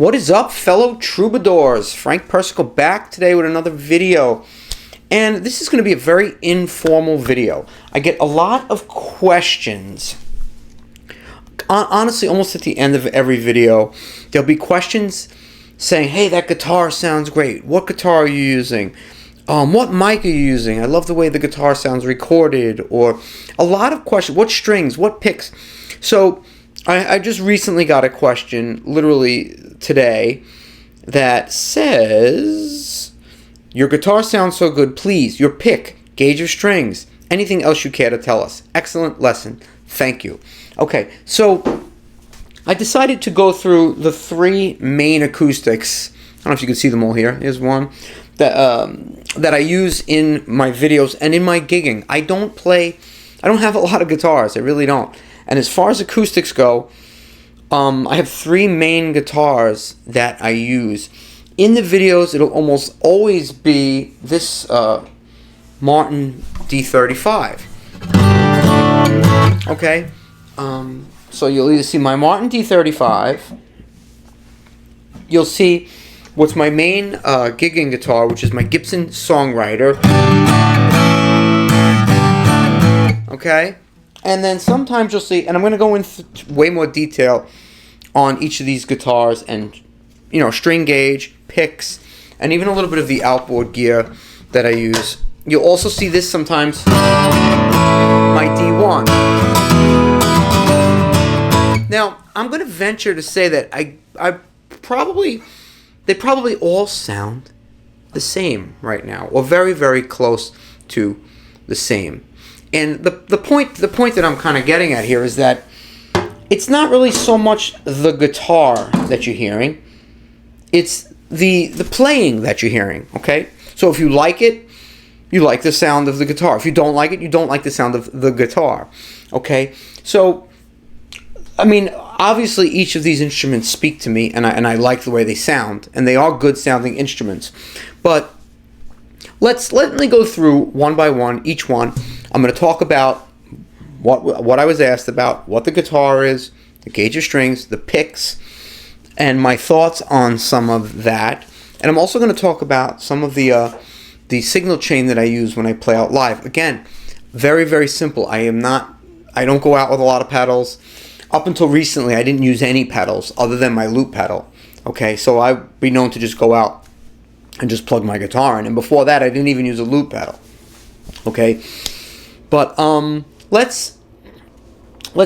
What is up, fellow troubadours? Frank Persico back today with another video. And this is going to be a very informal video. I get a lot of questions. Honestly, almost at the end of every video, there'll be questions saying, hey, that guitar sounds great. What guitar are you using? What mic are you using? I love the way the guitar sounds recorded. Or a lot of questions. What strings? What picks? So I just recently got a question, literally today, that says, your guitar sounds so good, please, your pick, gauge of strings, anything else you care to tell us. Excellent lesson. Thank you. Okay, so I decided to go through the three main acoustics. I don't know if you can see them all here. Here's one that I use in my videos and in my gigging. I don't have a lot of guitars. I really don't. And as far as acoustics go, I have three main guitars that I use. In the videos, it'll almost always be this Martin D35. Okay? So you'll either see my Martin D35. You'll see what's my main gigging guitar, which is my Gibson Songwriter. Okay? And then sometimes you'll see, and I'm going to go into way more detail on each of these guitars and, you know, string gauge, picks, and even a little bit of the outboard gear that I use. You'll also see this sometimes, my D1. Now, I'm going to venture to say that they probably all sound the same right now, or very, very close to the same. And the point that I'm kind of getting at here is that it's not really so much the guitar that you're hearing, it's the playing that you're hearing, okay? So if you like it, you like the sound of the guitar. If you don't like it, you don't like the sound of the guitar, okay? So, I mean, obviously each of these instruments speak to me, and I like the way they sound, and they are good sounding instruments. But let me go through one by one, each one. I'm going to talk about what I was asked about, what the guitar is, the gauge of strings, the picks, and my thoughts on some of that. And I'm also going to talk about some of the signal chain that I use when I play out live. Again, very, very simple. I don't go out with a lot of pedals. Up until recently, I didn't use any pedals other than my loop pedal. Okay, so I'd be known to just go out and just plug my guitar in. And before that, I didn't even use a loop pedal. Okay, but let's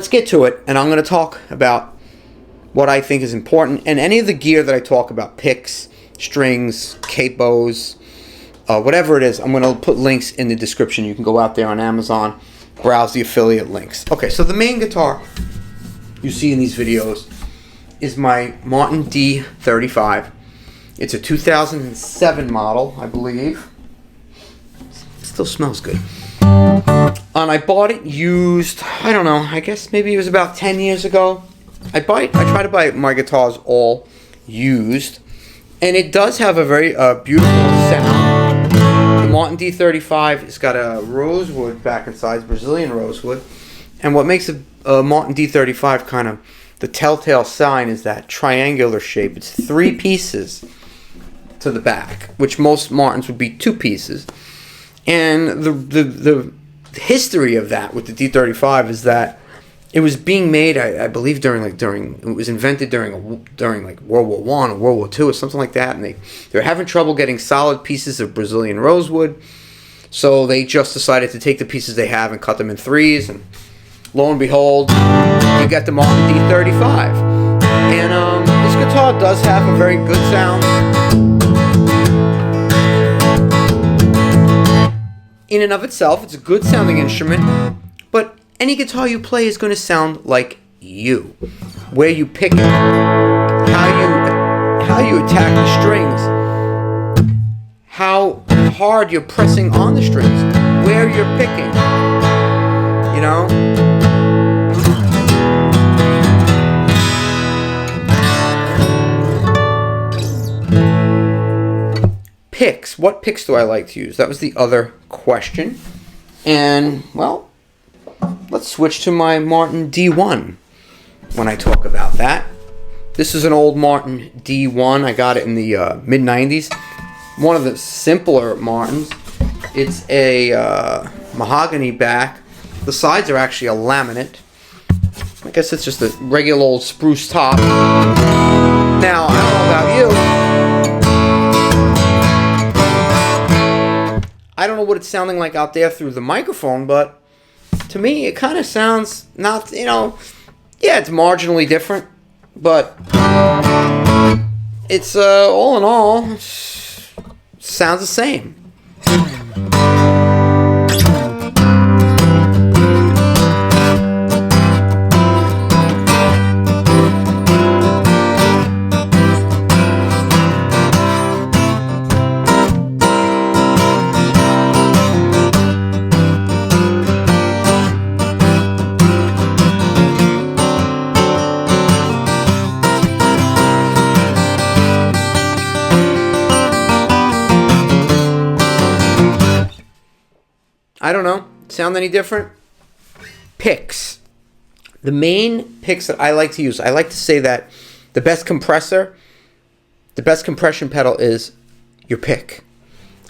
get to it, and I'm going to talk about what I think is important, and any of the gear that I talk about, picks, strings, capos, whatever it is, I'm going to put links in the description. You can go out there on Amazon, browse the affiliate links. Okay, so the main guitar you see in these videos is my Martin D35. It's a 2007 model, I believe. It still smells good. And I bought it used, I don't know, I guess maybe it was about 10 years ago. I try to buy my guitars all used. And it does have a very beautiful sound. The Martin D35 has got a rosewood back inside, Brazilian rosewood. And what makes a Martin D35 kind of the telltale sign is that triangular shape. It's three pieces to the back, which most Martins would be two pieces. And the history of that with the D35 is that it was being made, I believe, it was invented during like World War I or World War II or something like that, and they were having trouble getting solid pieces of Brazilian rosewood, so they just decided to take the pieces they have and cut them in threes, and lo and behold, you got the Martin D35. And this guitar does have a very good sound. In and of itself, it's a good sounding instrument, but any guitar you play is going to sound like you. Where you pick it, how you attack the strings, how hard you're pressing on the strings, where you're picking, you know? Picks. What picks do I like to use? That was the other question. And, well, let's switch to my Martin D1 when I talk about that. This is an old Martin D1. I got it in the mid-90s. One of the simpler Martins. It's a mahogany back. The sides are actually a laminate. I guess it's just a regular old spruce top. Now, I don't know about you. I don't know what it's sounding like out there through the microphone, but to me, it kind of sounds not, yeah, it's marginally different, but it's, all in all, sounds the same. I don't know. Sound any different? Picks. The main picks that I like to use, I like to say that the best compression pedal is your pick.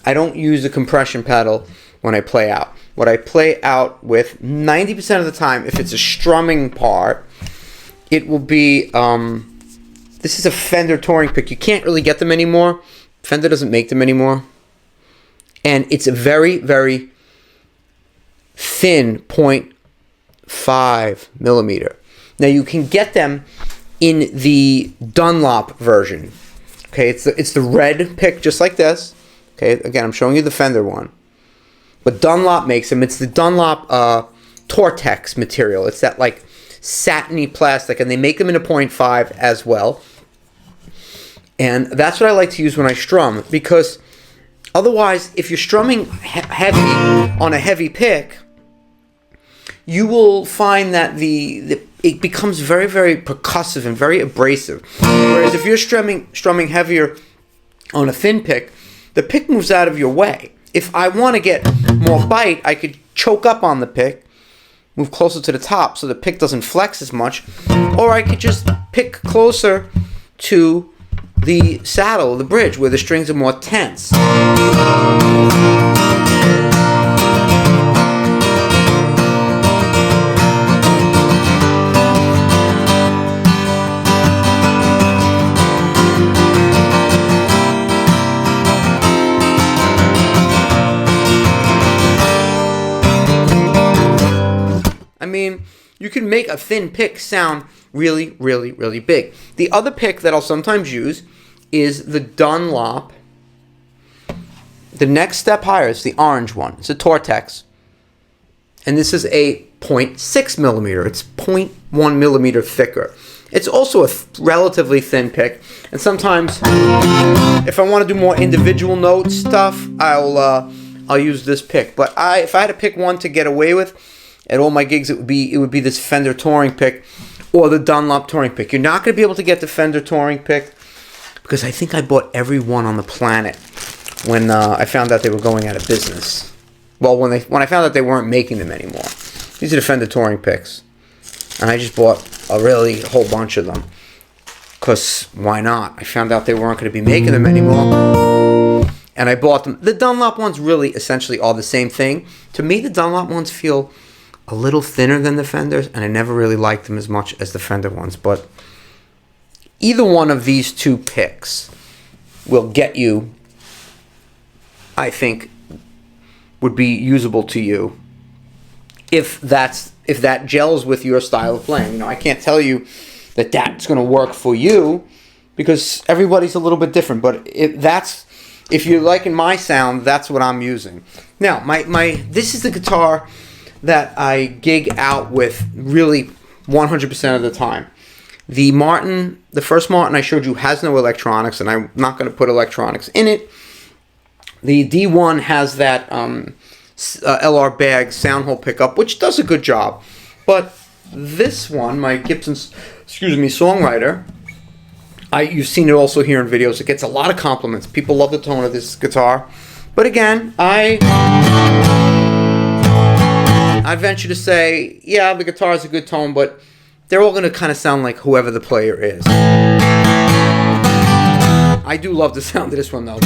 I don't use a compression pedal when I play out. What I play out with 90% of the time, if it's a strumming part, it will be, this is a Fender touring pick. You can't really get them anymore. Fender doesn't make them anymore. And it's a very, very thin 0.5 millimeter. Now you can get them in the Dunlop version. Okay, it's the red pick just like this. Okay, again, I'm showing you the Fender one. But Dunlop makes them. It's the Dunlop Tortex material. It's that like satiny plastic, and they make them in a 0.5 as well. And that's what I like to use when I strum, because otherwise, if you're strumming heavy on a heavy pick, you will find that it becomes very, very percussive and very abrasive. Whereas if you're strumming heavier on a thin pick, the pick moves out of your way. If I want to get more bite, I could choke up on the pick, move closer to the top so the pick doesn't flex as much, or I could just pick closer to the saddle, the bridge, where the strings are more tense. I mean, you can make a thin pick sound really, really, really big. The other pick that I'll sometimes use is the Dunlop. The next step higher is the orange one. It's a Tortex. And this is a 0.6 millimeter. It's 0.1 millimeter thicker. It's also a relatively thin pick. And sometimes, if I want to do more individual note stuff, I'll use this pick. But if I had to pick one to get away with, at all my gigs, it would be this Fender touring pick or the Dunlop touring pick. You're not going to be able to get the Fender touring pick because I think I bought every one on the planet when I found out they were going out of business. Well, when I found out they weren't making them anymore. These are the Fender touring picks, and I just bought a whole bunch of them because why not? I found out they weren't going to be making them anymore, and I bought them. The Dunlop ones really essentially are the same thing. To me, the Dunlop ones feel a little thinner than the Fenders, and I never really liked them as much as the Fender ones. But either one of these two picks will get you, I think, would be usable to you if that gels with your style of playing. I can't tell you that that's going to work for you because everybody's a little bit different. But if you're liking my sound, that's what I'm using. Now, this is the guitar that I gig out with really 100% of the time. The first Martin I showed you has no electronics, and I'm not going to put electronics in it. The D1 has that LR Bag sound hole pickup, which does a good job. But this one, my Gibson, songwriter, you've seen it also here in videos. It gets a lot of compliments. People love the tone of this guitar. But again, I'd venture to say, yeah, the guitar is a good tone, but they're all going to kind of sound like whoever the player is. I do love the sound of this one though.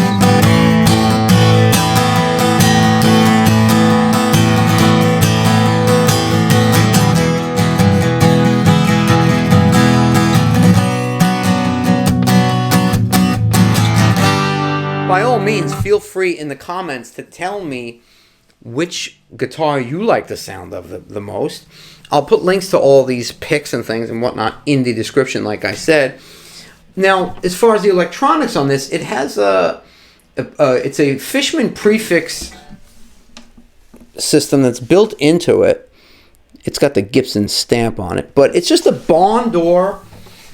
By all means, feel free in the comments to tell me which guitar you like the sound of the most. I'll put links to all these picks and things and whatnot in the description, like I said. Now, as far as the electronics on this, it has it's a Fishman prefix system that's built into it. It's got the Gibson stamp on it, but it's just a barn door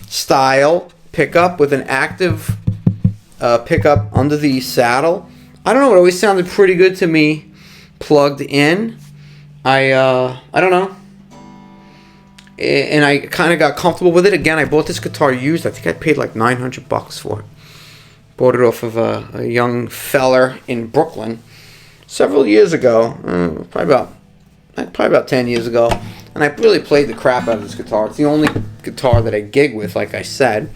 style pickup with an active pickup under the saddle. I don't know, it always sounded pretty good to me plugged in. I don't know. And I kind of got comfortable with it. Again, I bought this guitar used. I think I paid like $900 for it. Bought it off of a young feller in Brooklyn several years ago. Probably about 10 years ago. And I really played the crap out of this guitar. It's the only guitar that I gig with, like I said.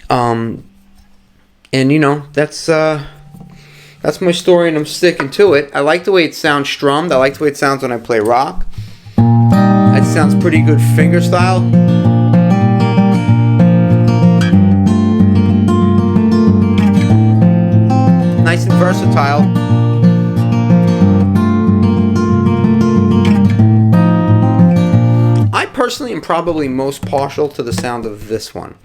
And you know, that's my story, and I'm sticking to it. I like the way it sounds strummed. I like the way it sounds when I play rock. It sounds pretty good finger style. Nice and versatile. I personally am probably most partial to the sound of this one.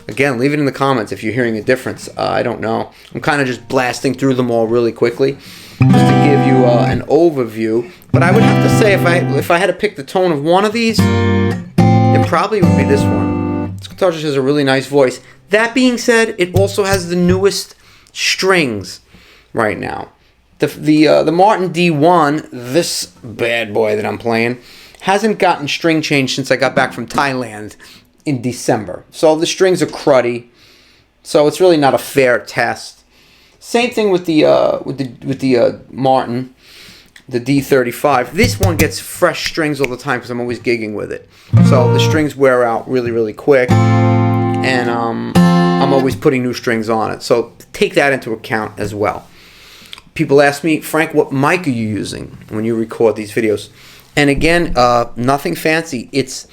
Again, leave it in the comments if you're hearing a difference. I don't know. I'm kind of just blasting through them all really quickly just to give you an overview. But I would have to say, if I had to pick the tone of one of these, it probably would be this one. This guitar just has a really nice voice. That being said, it also has the newest strings right now. The Martin D1, this bad boy that I'm playing, hasn't gotten string change since I got back from Thailand in December. So the strings are cruddy. So it's really not a fair test. Same thing with the Martin, the D35. This one gets fresh strings all the time because I'm always gigging with it. So the strings wear out really, really quick, and I'm always putting new strings on it. So take that into account as well. People ask me, Frank, what mic are you using when you record these videos? And again, nothing fancy. It's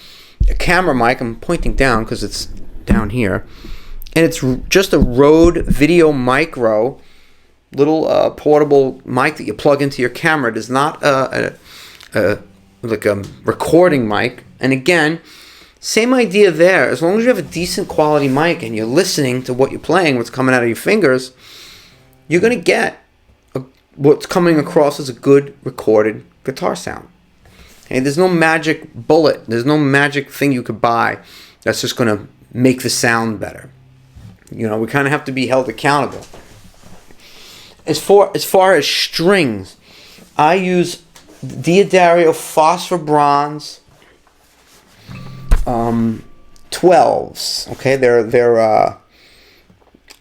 a camera mic. I'm pointing down because it's down here, and it's just a Rode Video Micro, little portable mic that you plug into your camera. It is not like a recording mic. And again, same idea there. As long as you have a decent quality mic and you're listening to what you're playing, what's coming out of your fingers, you're gonna get what's coming across as a good recorded guitar sound. And there's no magic bullet. There's no magic thing you could buy that's just going to make the sound better. You know, we kind of have to be held accountable. As far as strings, I use Diodario Phosphor Bronze 12s. Okay,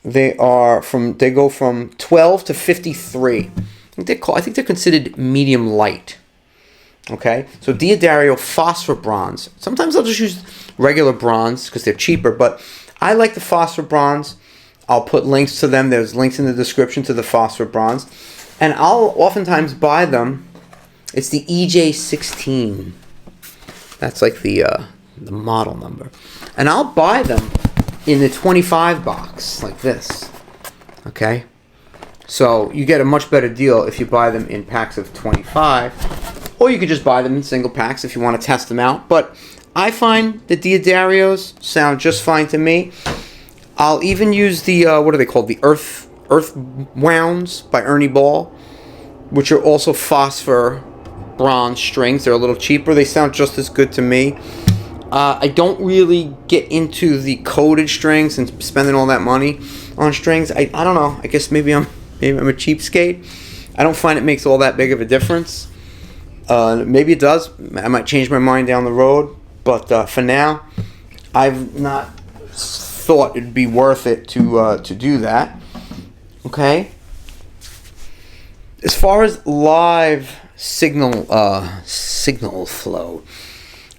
they go from 12 to 53. I think they're considered medium light. Okay, so Diodario Phosphor Bronze. Sometimes I'll just use regular bronze because they're cheaper, but I like the Phosphor Bronze. I'll put links to them. There's links in the description to the Phosphor Bronze. And I'll oftentimes buy them. It's the EJ16. That's like the model number. And I'll buy them in the 25 box, like this. Okay? So you get a much better deal if you buy them in packs of 25. Or you could just buy them in single packs if you want to test them out. But I find the Diodarios sound just fine to me. I'll even use the, what are they called? The Earth Wounds by Ernie Ball, which are also Phosphor Bronze strings. They're a little cheaper. They sound just as good to me. I don't really get into the coated strings and spending all that money on strings. I don't know. I guess maybe I'm a cheapskate. I don't find it makes all that big of a difference. Maybe it does. I might change my mind down the road, but for now, I've not thought it'd be worth it to do that. Okay. As far as live signal flow,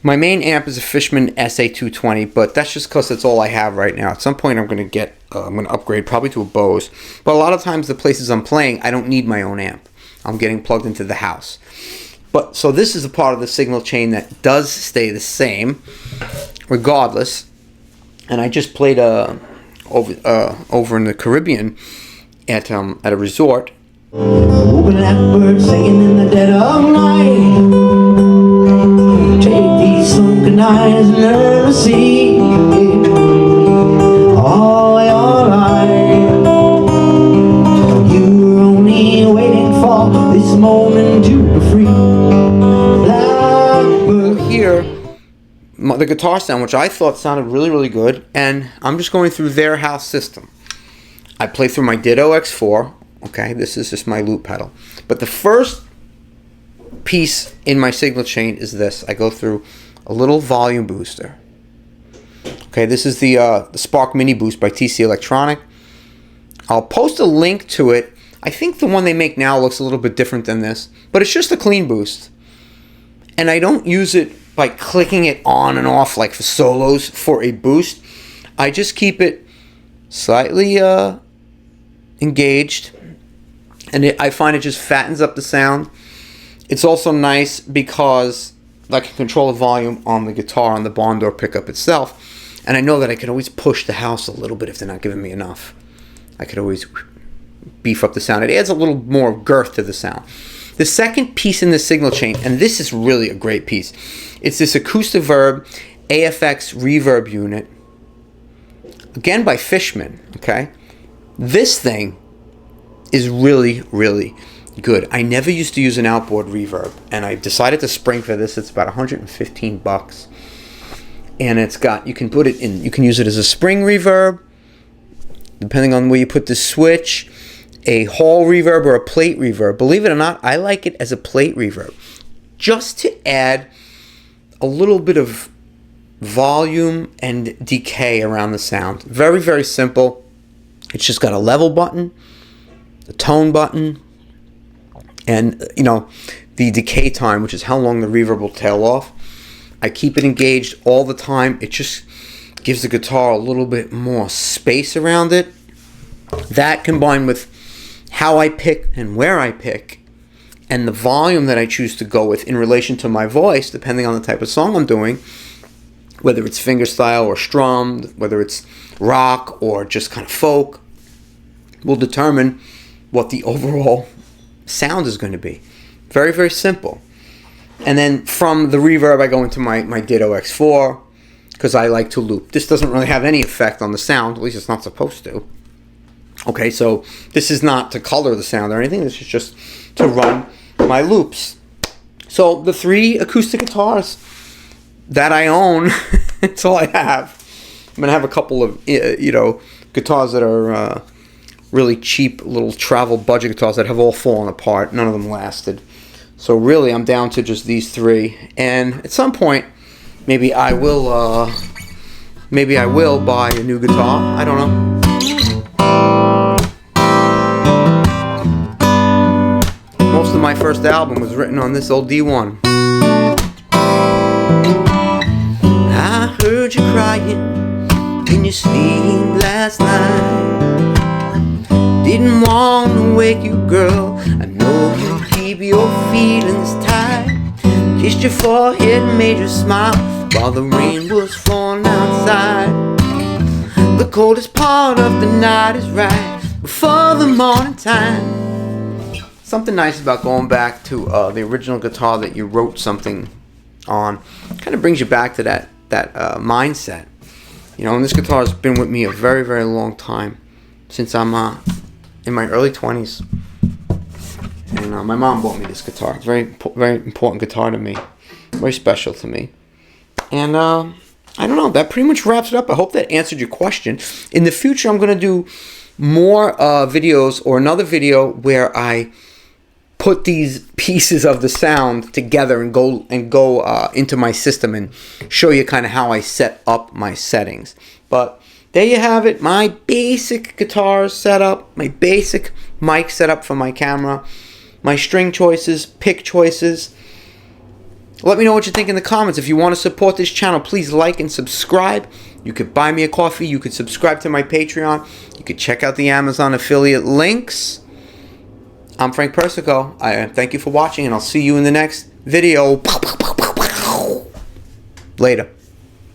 My main amp is a Fishman SA220, but that's just because that's all I have right now. At some point, I'm going to upgrade probably to a Bose. But a lot of times, the places I'm playing, I don't need my own amp. I'm getting plugged into the house. But so this is a part of the signal chain that does stay the same, regardless. And I just played over in the Caribbean at a resort. Blackbird singing in the dead of night. Take these sunken eyes and learn to see all your life. You were only waiting for this moment to be free. Blackbird. Here, the guitar sound, which I thought sounded really, really good, and I'm just going through their house system. I play through my Ditto X4. Okay, this is just my loop pedal. But the first piece in my signal chain is this. I go through a little volume booster. Okay, this is the Spark Mini Boost by TC Electronic. I'll post a link to it. I think the one they make now looks a little bit different than this, but it's just a clean boost. And I don't use it by clicking it on and off like for solos for a boost. I just keep it slightly engaged, and I find it just fattens up the sound. It's also nice because I can control the volume on the guitar on the barn door pickup itself, and I know that I can always push the house a little bit if they're not giving me enough. I could always beef up the sound. It adds a little more girth to the sound. The second piece in the signal chain, and this is really a great piece, it's this Acoustic AFX reverb unit, again by Fishman. Okay, this thing is really, really good. I never used to use an outboard reverb, and I decided to spring for this. It's about $115, and it's got, you can put it in, you can use it as a spring reverb, depending on where you put the switch, a hall reverb or a plate reverb. Believe it or not, I like it as a plate reverb, just to add a little bit of volume and decay around the sound. Very, very simple. It's just got a level button, the tone button, and the decay time, which is how long the reverb will tail off. I keep it engaged all the time. It just gives the guitar a little bit more space around it. That combined with how I pick and where I pick and the volume that I choose to go with in relation to my voice, depending on the type of song I'm doing, whether it's fingerstyle or strummed, whether it's rock or just kind of folk, will determine what the overall sound is going to be. Very, very simple. And then from the reverb, I go into my Ditto X4 because I like to loop. This doesn't really have any effect on the sound, at least it's not supposed to. Okay, so this is not to color the sound or anything. This is just to run my loops. So the three acoustic guitars that I own, that's all I have. I'm going to have a couple of, guitars that are really cheap little travel budget guitars that have all fallen apart. None of them lasted. So really, I'm down to just these three. And at some point, maybe I will buy a new guitar. I don't know. Most of my first album was written on this old D1. I heard you crying in your sleep last night. Didn't want to wake you, girl. I know you keep your feelings tight. Kissed your forehead and made you smile while the rain was falling outside. The coldest part of the night is right before the morning time. Something nice about going back to the original guitar that you wrote something on. Kind of brings you back to that mindset. And this guitar has been with me a very, very long time, since I'm in my early 20s. And my mom bought me this guitar. It's a very, very important guitar to me. Very special to me. And I don't know. That pretty much wraps it up. I hope that answered your question. In the future, I'm going to do more videos, or another video where I put these pieces of the sound together and go into my system and show you kind of how I set up my settings. But there you have it, my basic guitar setup, my basic mic setup for my camera, my string choices, pick choices, Let me know what you think in the comments. If you want to support this channel, please like and subscribe. You could buy me a coffee. You could subscribe to my Patreon. You could check out the Amazon affiliate links. I'm Frank Persico. I thank you for watching, and I'll see you in the next video. Later.